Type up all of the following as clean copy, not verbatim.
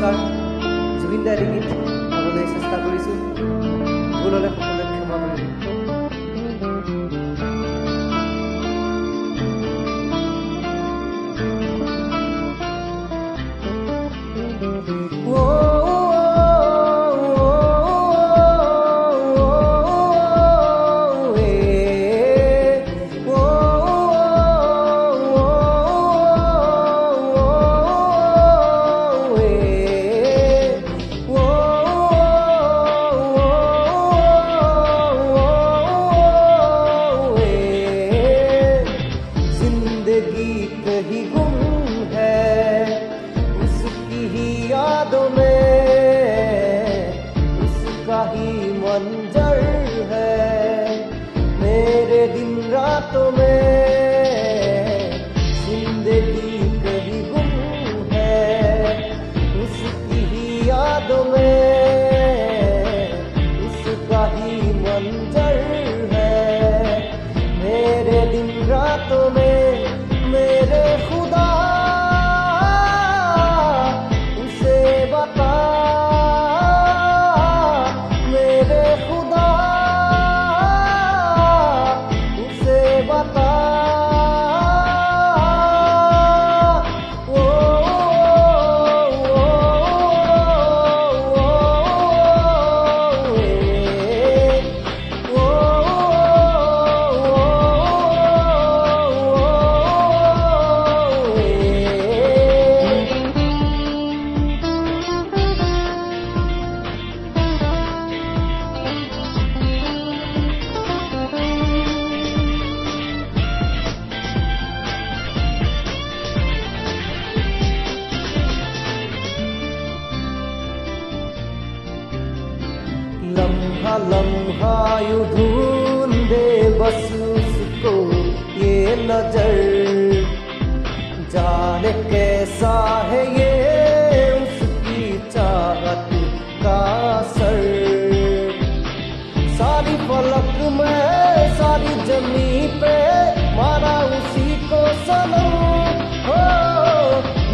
নমস্কাৰ, জুবিন দাৰ গীত গাবলৈ চেষ্টা কৰিছোঁ। ভুল হ'লে সকলোৱে ক্ষমা কৰিব। कहीं गुम है उसकी ही यादों में, उसका ही मंजर है मेरे दिन रातों में। जिंदगी कहीं गुम है उसकी ही यादों में, उसका ही मंजर है मेरे दिन रातों में। मेरे खुदा उसे बता, मेरे खुदा उसे बता। लम्हा लम्हा यूं ढूंढे बस उसको ये नजर, जाने कैसा है ये उसकी चाहत का असर। सारी फलक में सारी जमी पे मारा उसी को सनम हो।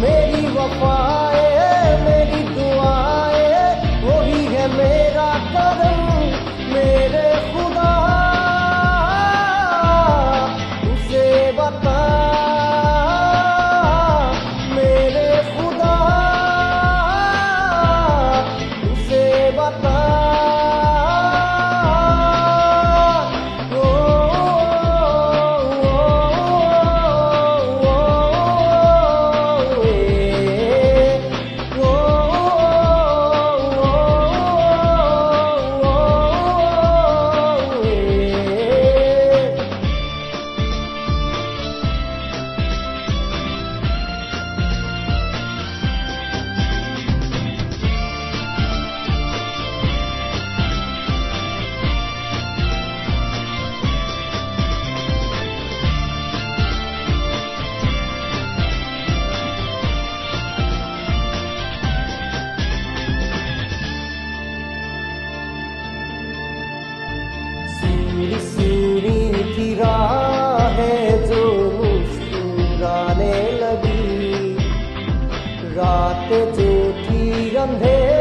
मेरी वफाएं मेरी दुआएं वही है मेरा करम। मेरे खुदा उसे बता, मेरे खुदा उसे बता। सूरी की राहें जो मुस्कुराने लगी, रात जो थी अंधेरी